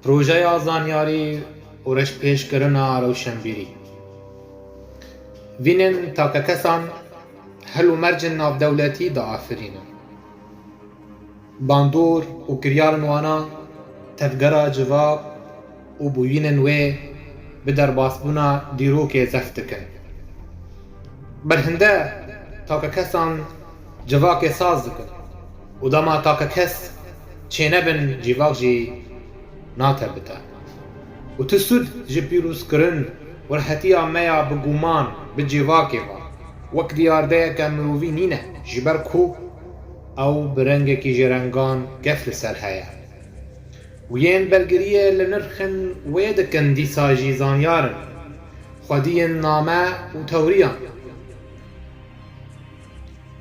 پروژه زانیاری و رشپێشکردنا ڕەوشنبیری vînên takekesan hil û mercên navdewletî diafirînin. Bandor û kiryarên wana tevgera civav û bûyînên wê bi derbasbûna dîrokê zef dikin. Berhinde takekesan civakê saz dikin û dema takekes çênebin civak jî natebite. û tu sûd ji pîrozkirin wirhetiya me ya bi guman bi civakê ve wek diyardeyeke mirovî nîne ji ber ku ew bi rengekî jêrengan gef li ser heye. û yên belgiriyê li nirxên wê dikin dîsa jî zanyarin, xwediyên name û tewriyan.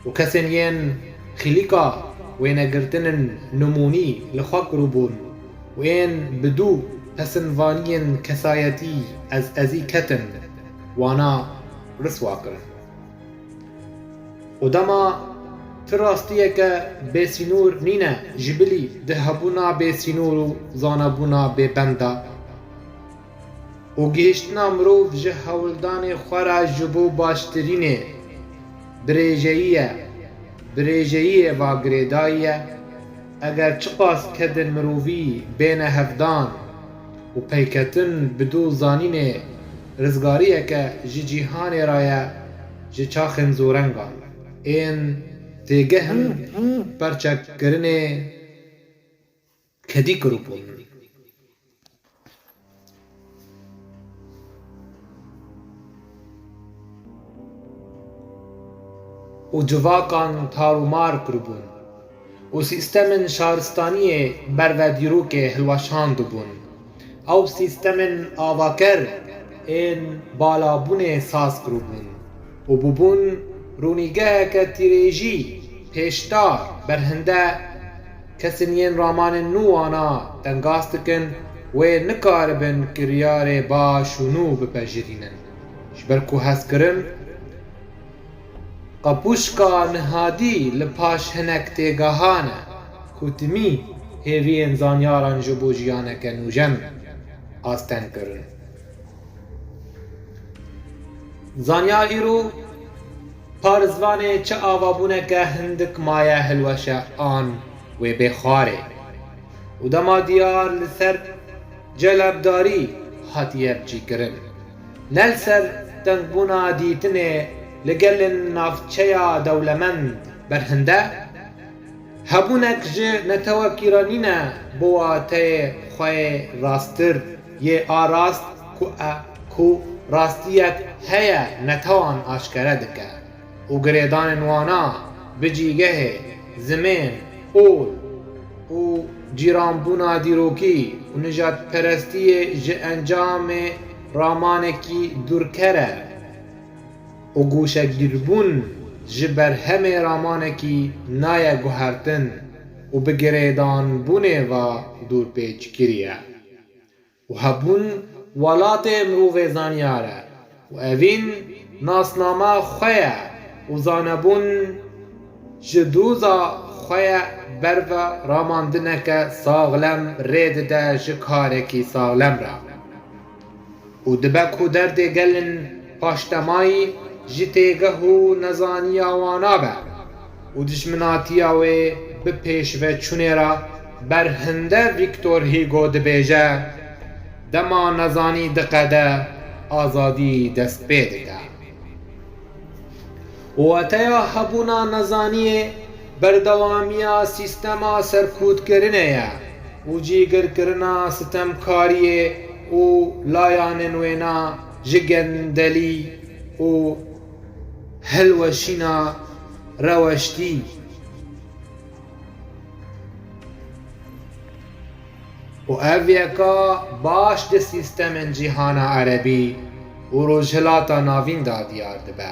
û kesên yên xîlîka wênegirtinên nimûnî li xwe kiribûn û yên bi dû pesinvaniyên kesayetî ezî ketin wana riswa kirin. û dema ti rastiyeke bêsînûr nîne ji bilî di hebûna bêsînûr û zanebûna bêbenda û gihîştina mirov ji hewildanê xwe re ji bo baştirînê birêjeyiyê va girêdayî ye. Eger çi qas kedên mirovî bêne hevdan û peyketin bi dû zanînê rizgariyeke ji cîhanê ra ye ji çaxên zorengan ên têgehên perçekkirinê kedî kiribûn. û civakan tarûmar kiribûn û sîstemên şaristaniyê berve dîrokê hilweşand bûn. Ew sîstemên avaker ên balabûnê saz kiribûn û bûbûn rûnîgeheke tîrêjî pêşdar berhinde kesên yên ramanên nû wana dengas dikin wê nikaribin kiryarê baş û nû bipejirînin ji ber ku hezkirin qepûşka nihadî li paş hinek têgehan e ku timî hêviyên zanyaran ji bo jiyaneke nûjen asten kirin. Zanyar îro parêzvanê çi avabûneke hindik maye hilweşe an wê bêxwarê û dema diyar li ser celebdarî hatiye bicîkirin. Ne li ser tengbûna dîtinê li gelên navçeya dewlemend berhinde hebûnek ji netewekîranîne bo wateyê xweyê rastir yê arast ku rastiyek heye netawan aşkere dike û girêdanên wana bi cîgehê zimên ol û cîranbûna dîrokî û nijadperestiyê ji encamê ramanekî dûrker e û gûşegîrbûn ji berhemê ramanekî naye guhertin û bi girêdanbûnê ve dûrpêçkirî ye. û hebûn welatê mirovê zanyar e û evîn nasnama xwe ye û zanebûn ji dûza xwe ye berve ramandineke saxlem rê dide ji karekî saxlem re û dibe ku derdê gelên paştemayî ji têgeh û nezaniya wana be û dijminatiya wê bi pêşveçûnê re berhinde Victor Hugo dibêje dema nezanî diqede azadî dest pê dike. û weteya hebûna nezaniyê berdewamiya sîstema serkûtkirinê ye û cîgirkirina sitemkariyê û layanên wêna ji gendelî û hilweşîna reweştî. û ev yeka baş di sîstemên cîhana erebî û rojhilata navîn da diyar dibe.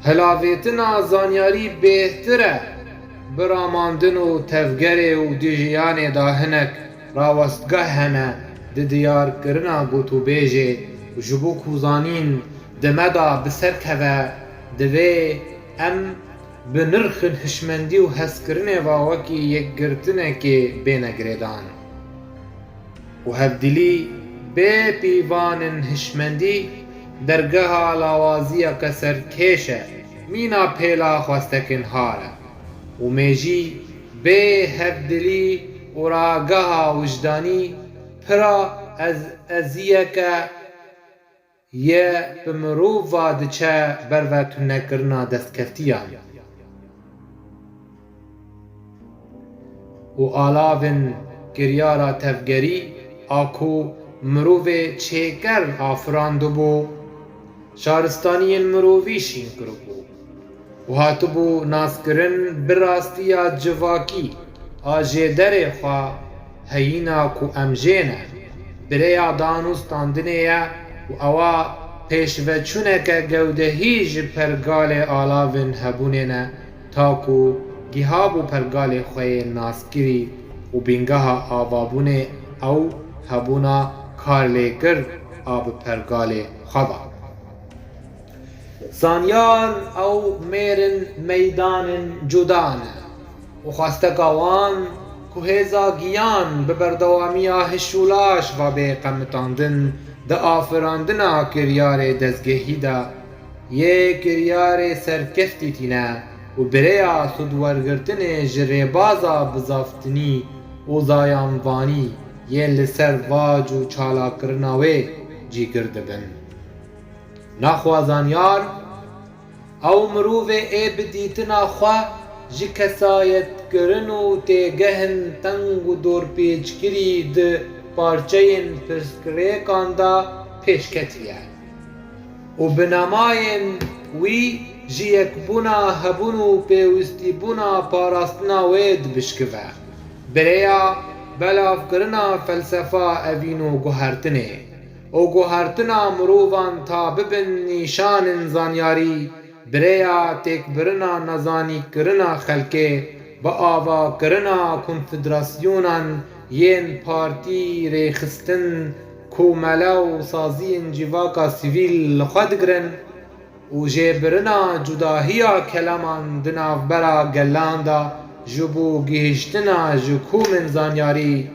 Hilavêtina zanyarî bêhtir e bi ramandin û tevgerê û di jiyanê da hinek rawestgeh hene di diyarkirina gotûbêjê û ji bo ku zanîn di me da bi ser keve divê em bi nirxên hişmendî û hezkirinê ve wekî yekgirtinekê bêne girêdan. و هفدلی بی پیوان هشمندی درگاه لاوازی کسر کشه مینا پیلا خواستکن هاره و میجی بی هفدلی و راگاه وجدانی پرا از ازیه که یه بمروف وادچه بروت نکرنا دستکفتیان و آلاوین گریارا تفگری آکو مروف چیکر آفراندو بو شارستانی مروفی شین کرو بو و هاتو بو ناسکرن براستی جواکی آجه در خواه هینا کو امجینه بریا دانوستاندنه و اوا پیشوچونه که گودهی جی پرگال آلاوین هبونینه تاکو گیهابو پرگال خوی ناسکری و بینگاه آوابونه او هبونا کارلیگر آب پرگال خواه زانیار او میرن میدان جدانه و خواستگاوان که هزا گیان ببردوامی هشولاش و به قمتاندن ده آفراندنا کریار دزگهی دا یه کریار سرکفتی تینه و بریا سودورگرتن جریبازا بزافتنی و زایانوانی یه لسر واج و چالا کرناوه جی کرده بن نخوازانیار او مروف ای بدیتنا خواه جی کسایت کرن و تیگهن تنگ و دور پیچ کری ده پارچین پرسکریکان دا پیشکتیه و بناماین وی جی یک بونا هبون و پیوستی بونا پاراستنا وید بشکوه بریا بلاف کرنا فلسفه اوینو گوهرتنه و گوهرتنا مروفان تا ببن نیشان زانیاری بریا تک برنا نزانی کرنا خلکه با آوا کرنا کنفدراسیونان ین پارتی ریخستن کوملا و سازین جواکا سیویل خود گرن و جه برنا جداهیا کلمان دناف برا گلاندا جبو گهشتنا جکو من زانیاری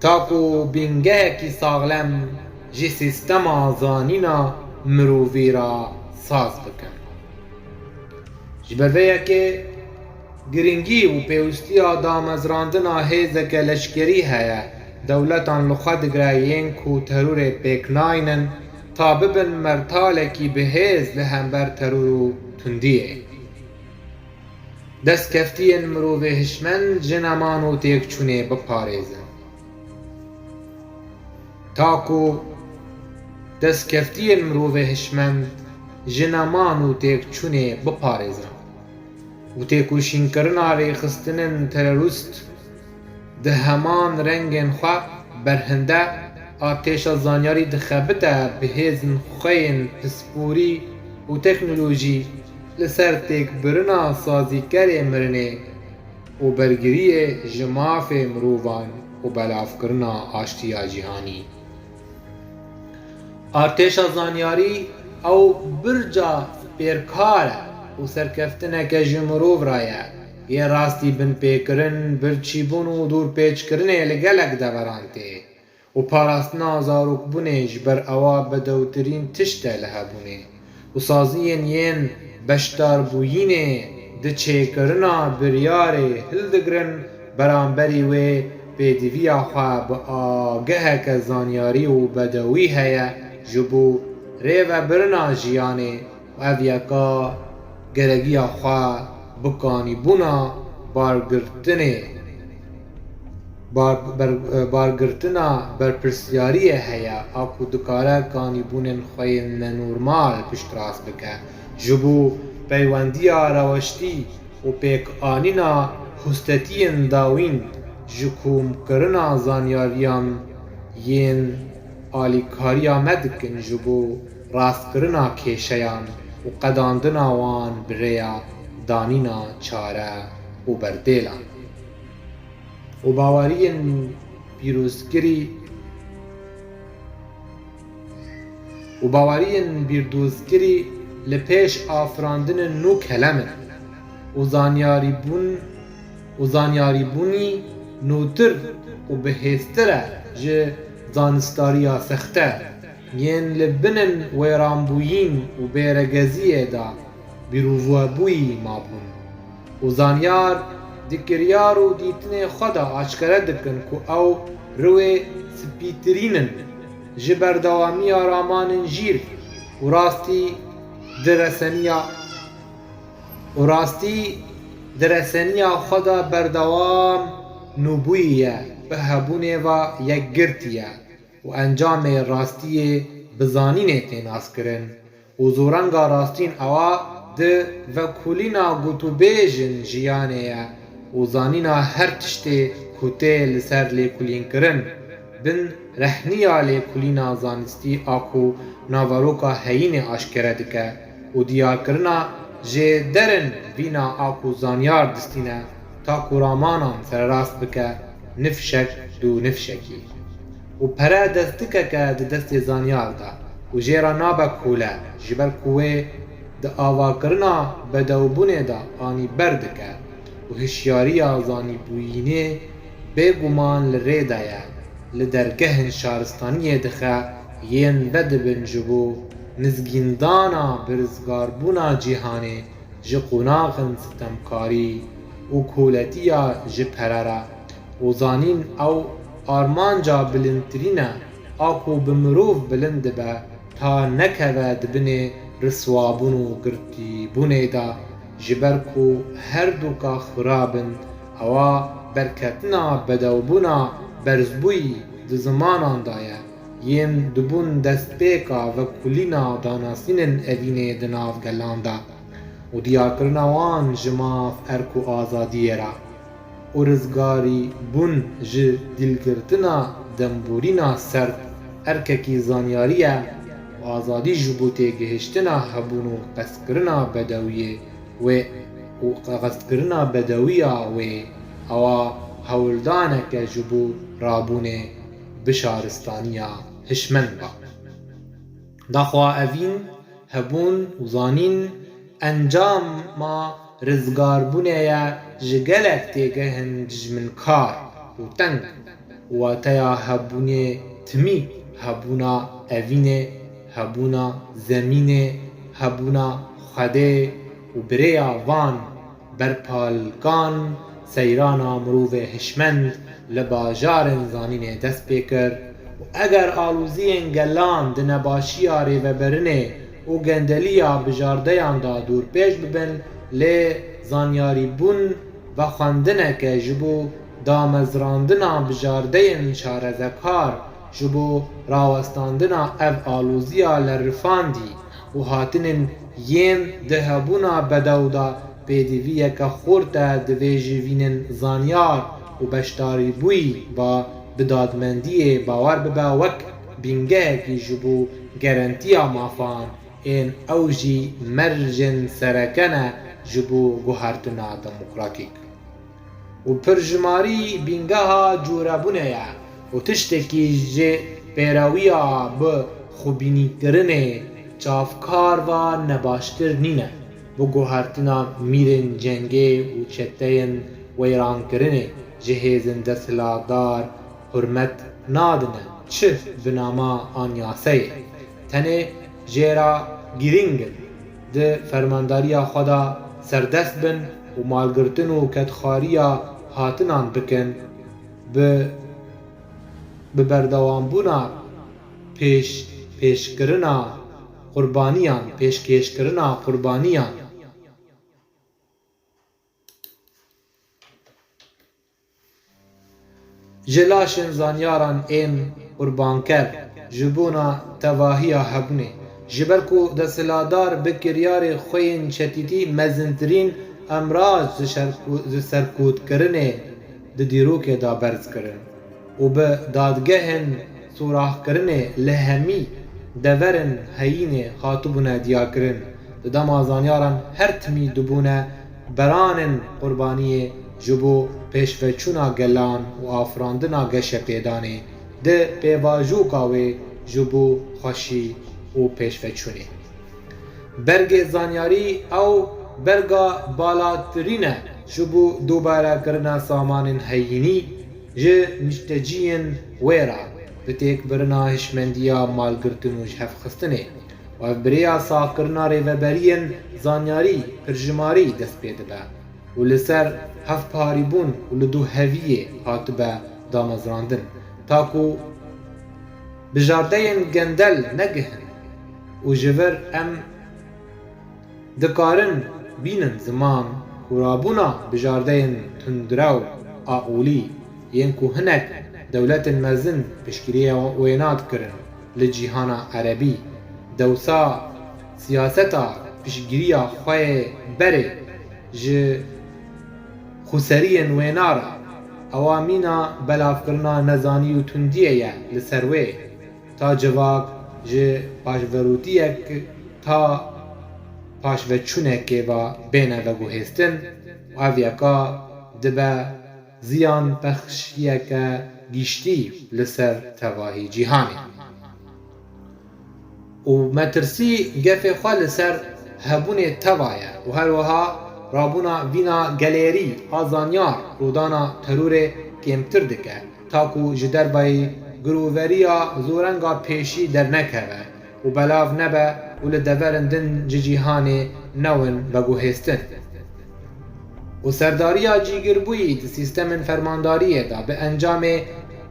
تاکو بینگه کی ساغلم جی سیستم آزانینا مرووی را ساز بکن جبرویه که گرنگی و پیوستی آدام از راندنا هیزه که لشکری هیا دولتان لخد گرایین کو ترور پیکناینن تا ببن مرتالکی به هیز لهمبر ترور تندیه دست کفتین مرووی هشمن جنمانو تیک چونه بپاریزن تاکو دست کفتین مروف هشمند جنمان و تیک چونه بپارزن و تیکو شینکرنا ریخستنن تروریست ده همان رنگن خواه برهنده آتیش زانیاری دخبته به هزن خوین پسپوری و تکنولوژی لسر تیک برنا سازیگر مرنه و برگری جماف مروفان و بلاف کرنا آشتیا جهانی آرتش زانیاری او برجا پیرکاره و سرکفتنه که جمروف رایه یه راستی بن پیکرن برچی بون و دور پیچ کرنه لگلک دورانته و پاراستنا زاروک بونه جبر اوا بدوترین تشته لها بونه و سازین ین بشتار بوینه ده چه کرنا بریاره هلدگرن برانبری و پیدوی خواه با آگه که زانیاری و بدوی هیا جبو ریو برنا جیانه و اویکا گرگی خواه بکانی بونا بارگرتنا برپرسیاری هیا آکو دکاره کانی بونن خوین نورمال پشتراس بکه جبو پیوندی روشتی و پیک آنینا حستتین داوین جکوم کرنا زانیاریان ین آلیکاریا مدکن جبو راست کرنا کشیان و قداندنا وان بریا دانینا چاره و بردیلان و باورین پیروزگری و باورین بیردوزگری لپیش آفراندن نو کلمه و زانیاری بونی نوتر و بهستره جه زانستاریا سخته ین لبنن ویرانبویین و بیرگزیه دا بیرووابوی مابون و زانیار دکریار و دیتن خدا آشکره دکن که او روی سپیترینن جه بردوامی آرامان جیر و راستی درسنیا خدا بردوام نبویه به هبونه و یک گرتیه و انجام راستی بزانین تیناس کرن و زورنگا راستین اوا ده وکولینا گوتو بیجن جیانه و زانینا هر تشتی کته لسر لیکولین کرن بن رحنیا لیکولینا زانستی آکو ناوروکا هین آشکره دکه و دیار کرنا جه درن بینا آکو زانیار دستینه تا کورامانان سر راست بکه نفشک دو نفشکی و پره دستکه که دست زانیار دا و جه را نابه کوله جبر کوه ده آوا کرنا بدوبونه دا آنی بردکه و هشیاری آزانی بوینه بگومان لره دایه لدرگهن شارستانیه دخه ین بدبن جبو نزگیندانا برزگاربونا جیهانه جه قناغن ستمکاری و کولتیا جه پرره و زانین او آرمانجا بلندترینه آکو بمروف بلند به تا نکوه دبنه رسوابون و گرتی بونه دا جبرکو هر دوکا خرابن اوا برکتنا بدوبونا برزبوی د زمانان دایه یم دبون دست پیکا و کلینا داناسینن اوینه دناف گلاندا و دیارکرنا وان جماف ارکو آزادیه را و رزگاری بون ج دلگرتنا دنبورینا سرد ارککی زانیاریه و آزادی جبوته گهشتنا هبونو قسکرنا بدویه و قسکرنا بدویه و اوا هولدانه که جبو رابونه بشارستانیا هشمن با داخوا اوین هبون و زانین انجام ما رزگار بونه یا جگلک تیگهن ججمن کار و تنگ و تیا هبونه تمی هبونا اوینه هبونا زمینه هبونا خده و بریا وان برپالکان سیرانا مروف هشمند لباجارن زانین دست بکر و اگر آلوزین گلان دنباشی آره و برنه و گندلیا بجاردهان دا دور پیش ببن لی زانیاری بون و خواندنه که جبو دامزراندنا بجاردهن شارزکار جبو راوستاندنا او آلوزیا لرفاندی و هاتنن یم دهبونا بدودا پیدویه که خورده دوی جوینن زانیار و بشتاری بوی با بدادمندی باور ببا وک بینگه کی جبو گرانتیا مافان این اوجی مرجن سرکنه جبو گوهرتنا دموکراتیک و پرجماری بینگه ها جوربونه یا و تشتکی جه پیراویا به خوبینی کرنه چافکار و نباشتر نینه بو گوهرتنا میرن جنگه و چتین ویران کرنه جهیزن دستلادار حرمت نادنه چه بناما آنیاسه تنه جیرا گیرینگن ده فرمانداریا خدا سردست بن و مالگرتن و کتخاریا هاتنان بکن به بردوانبونا پیشکرنا قربانیان پیشکشکرنا قربانیان جلاشن زانیاران این قربانکر جبونا تواهیا هبنه جبرکو دستلادار بکریار خوین چتیتی مزنترین امراض سرکود کرنه دیروک دا برز کرن و به دادگهن سوراخ کرنه لهمی دورن هینه خاطبونه دیا کرن دما زانیاران هر تمی دبونه برانن قربانیه جبو پیشوچونا گلان و آفراندنا گشه پیدانه ده پیواجو کاوه جبو خوشی و پیشوچونه برگ زانیاری او برگا بالاترینه جبو دوباره کرنا سامان هیینی جه مشتجین ویرا بتیک برنا هشمندیا مالگرتن و جهف خستنه و بریا ساکرنا ریوبرین زانیاری پرجماری دست پیده با و لسر هف پاری بون و لدو هویه هات با دامزراندن تاکو بجاردین گندل نگهن و جور ام دکارن بینن زمان و رابونا بجاردین تندراو آقولی ینکو هنک دولت مزن پشکریه وینات کرن لجیهانا عربی دوسا سیاستا پشگیریا خواه بره جه خسرین وینارا اوامینا بلاف کرنا نزانی و تندیه لسروه تا جواب جه پاشوروتیه تا پاشوچونه که با بینه و گوهستن و اویکا دبا زیان بخشیه که گیشتی لسر تواهی جیهانی و مترسی گفه خواه لسر هبون توایه و هر وها رابونا وینا گلیری آزانیار رودانا ترور کمتر دکه تاکو جدر بای گرووریا زورنگا پیشی در نکوه و بلاو نبه و لدورندن جیهان نون بگو هستن و سرداریا جیگر بویی ده سیستم فرمانداریه دا به انجام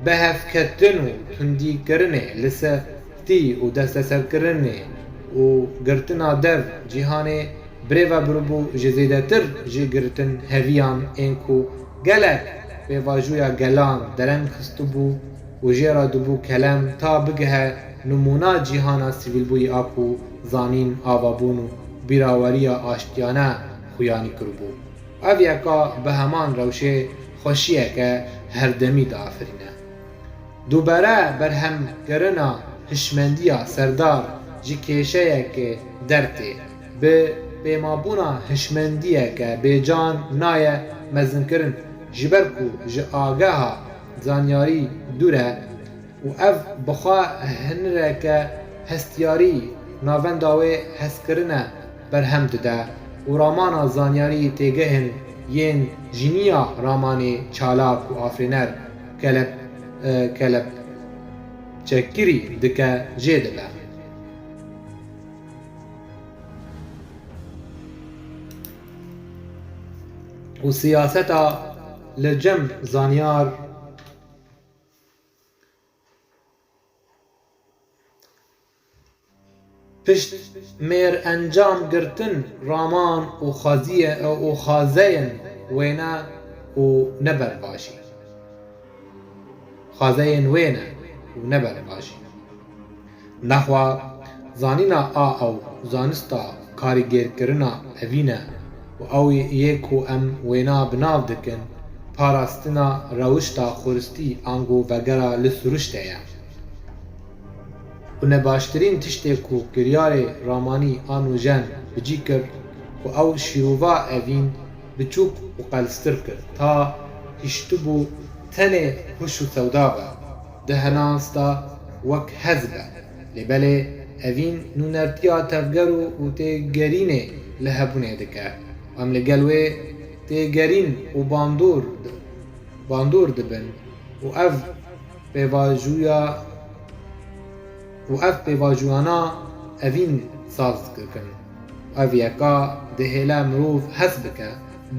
بهف کتن و تندی کرنه لسفتی و دست سر کرنه و گرتنا دو جیهان بریو بربو جزیده تر جی گرتن هویان اینکو گلک به واجویا گلان درنگ خستو بو و جیرا دبو کلم تا بگه نمونا جیهانا سیویل بوی آکو زانین آوابون و بیراوریا آشتیانه خویانی کربو اویکا به همان روشه خوشیه که هر دمی دا آفرینه دوباره برهم گرنا هشمندیا سردار جی کشه که درته به پیمابونا هشمندیه که به جان نایه مزن کرن جبرکو جی آگاها زانیاری دوره و اف بخواه هنره که هستیاری ناونداوی هست کرنه برهم دده و رامان زانیاری تیگهن ین جینیا رامانی چالاک و آفرینر کلب چکری دکه جیدله و سیاستا لجم زانیار پشت میر انجام گرتن رامان و خازین وینا و نبر باشی خازین وینا و نبر باشی نحو زانینا او زانستا کاریگر کرنا اوینه و او یکو ام وینا بناو دکن پاراستنا روشتا خورستی آنگو وگرا لسروشته و نباشترین تشتی کو گریار رامانی آنو جن بجی کرد و او شیرووا اوین بچوک و قلستر کرد تا هشتبو تنه هش و سودابه دهنانستا وک حزبه لبله اوین نونرتیا تفگرو و تگرینه لهبونه دکه ام لگلوه تگرین و باندور دبن و اف بواجوانا اوین ساز کن او یکا دهیلا مروف حس بکه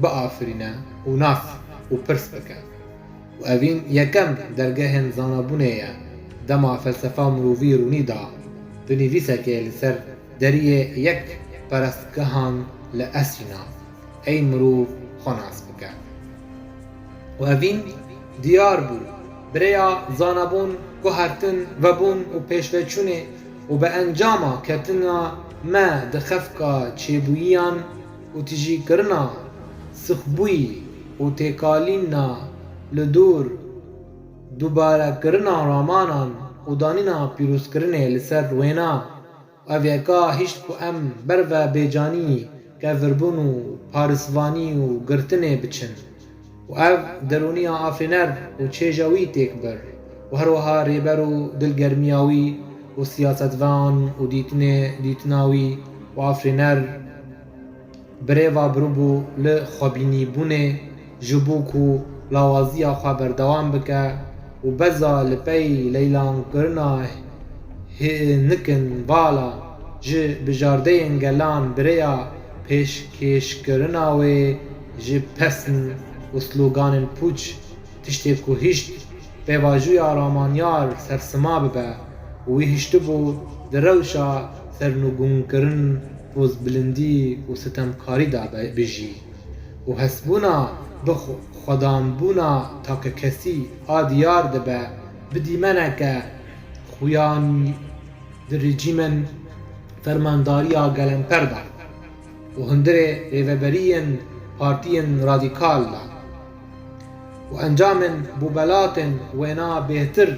با آفرینه و ناف و پرس بکه و اوین یکم درگه زانبونه دما فلسفه مروفی رونی دا بنویسه که لسر دریه یک پرستگهان لأسینا این مروف خوناس بکه و اوین دیار بود بریا زانبون گوهرتن و بون و پیشوچونه و به انجاما کتنا ما دخفکا چیبویان و تجی کرنا سخبوی و تکالیننا لدور دوباره کرنا رامانان و دانینا پیروز کرنه لسر وینا اویکا هشت کو ام برو بیجانی که وربون و پارسوانی و گرتنه بچن و او درونی آفرینر و چیجاوی تکبر و هروها ریبر و دلگرمیاوی و siyasetvân û dîtina wî û afrîner birêva birûbû li xwebînîbûnê ji bo ku lawaziya xwe berdewam bike û beza li pey leylankirina hênikin vala ji bijardeyên gelan birêya pêşkêşkirina wê ji pesn û sloganên pûç tiştê ku hîşt pêvajoya ramanyar sersima bibe û wî hîştibû di rewşa sernûgûnkirin pozbilindî û sitemkarî de bijî û hesbûna bi xwedanbûna takekesî a diyar dibe bi dîmeneke xuyanî di rejîmên fermandariya gelemper de û hundirê rêveberiyên partiyên radîkal de û encamên bûbelatên wêna bêhtir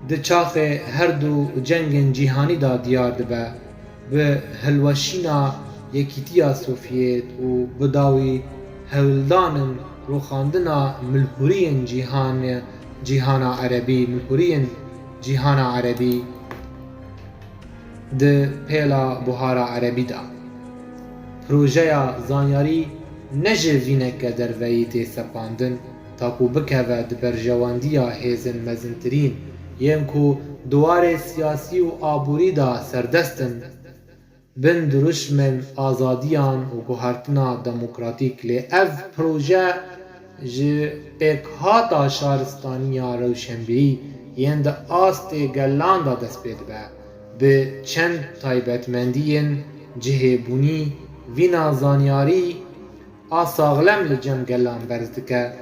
di çaxê her du cengên cîhanî de diyar dibe bi hilweşîna Yekîtiya Sovyêt û bi dawî hewildanên rûxandina milhûriyên cîhana Erebî di pêla buhara Erebî de. Projeya zanyarî ne ji vîneke derveyî tê sepandin taku bikeve di berjewandiya hêzên mezintirîn yên ku duwarê siyasî û aborî da serdestin bin dirûşmên azadiyan û guhertina demokratîk lê ev proje ji pêkhata şaristaniya rewşenbîrî yên di astê gelan da dest pê dibe bi çend taybetmendiyên cihêbûnî vîna zanyarî a saxlem li cem gelan berz dike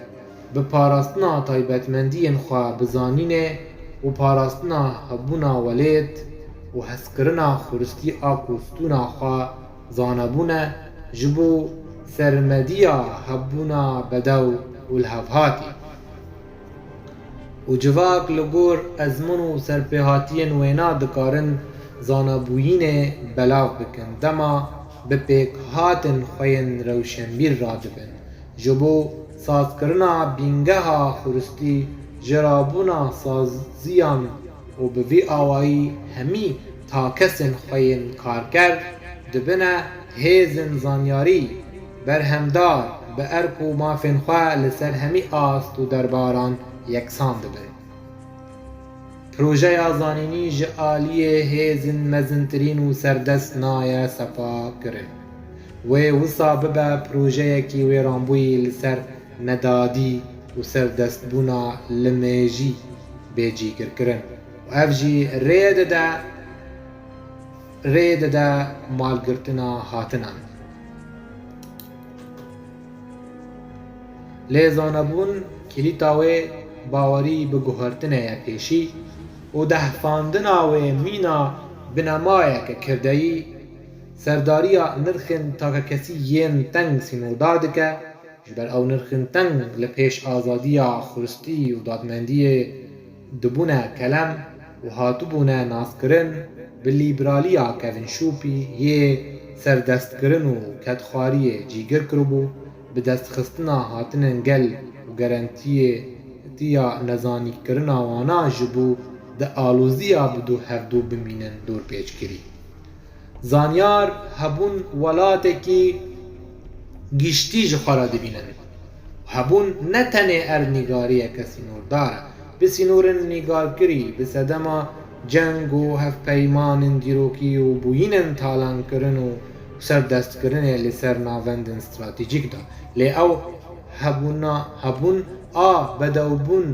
bi parastina taybetmendiyên xwe bi zanînê û parastina hebûna welêt û hezkirina xuristî a kostûna xwe zanebûne ji bo sermediya hebûna bedew û lihevhatî û civak li gor ezmûn û serpêhatiyên wêna dikarin zanebûyînê belav bikin dema bi pêkhatên xwe yên rewşenbîr radibin ji bo sazkirina bîngeha xuristî ji rabûna saziyan û bi vî awayî hemî takesên xwe yên karker dibine hêzên zanyarî berhemdar bi erk û mafên xwe li ser hemî ast û derbaran yeksan dibin. Projeya zanînî ji aliyê hêzên mezintirîn û serdest naye sepakirin. Wê wisa bibe projeyekî wêranbûyî li ser nedadî û serdestbûna limêjî bêcîgirkirin û ev jî rê dide malgirtina hatinan. Lê zanebûn kilîta wê bawerî bi guhertinê ye pêşî û dehfandina wê mîna binemayeke kirdeyî serdariya nirxên takekesî yên teng sînordar dike ji ber ew nirxên teng li pêş azadiya xuristî û dadmendiyê dibûne kelem û hatibûne naskirin bi lîberaliya kevînşûpî yê serdestkirin û kedxwariyê cîgir kiribû bi destxistina hatinên gel û gerentiya nezanîkirina wana ji bo di alûziya bi hevdû bimînin dûrpêçkirî. Zanyar hebûn welatekî giştî ji xwe re dibînin. Hebûn ne tenê erdnîgariyeke sînordar e, bi sînorên nîgarkirî, bi sedema ceng û hevpeymanên dîrokî û bûyînên talankirin û serdestkirinê li ser navendên stratejîk da. Lê ew hebûn a bedewbûn,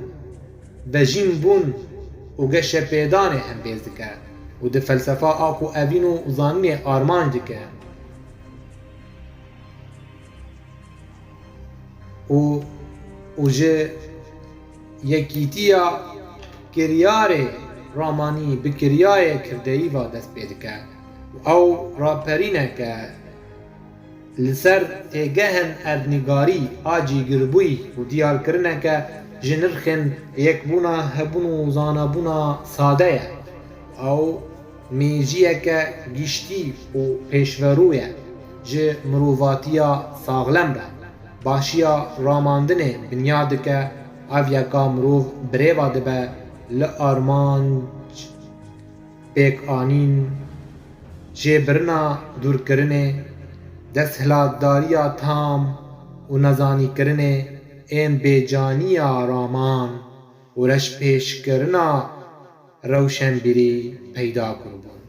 bejînbûn û geşepêdanê hem bêz dike û di felsefa a ku evîn û zanînê armanc dike û ji yekîtiya kiryarê ramanî bi kiryayê kirdeyî va dest pê dike û ew raperîneke li ser têgehên erdnîgarî a cîgirbûyî û diyarkirineke ji nirxên yekbûna hebûn û zanebûna sade ye. Ew mêjiyeke giştî û pêşverû ye ji mirovatiya saxlem re. Başiya ramandinê binya dike ev yeka mirov birêva dibe li armanc pêk anîn, jêbirina dûrkirinê, desthilatdariya tam û nezanîkirinê ên bêcaniya raman û reşpêşkirina rewşenbîrî peyda kiribûn.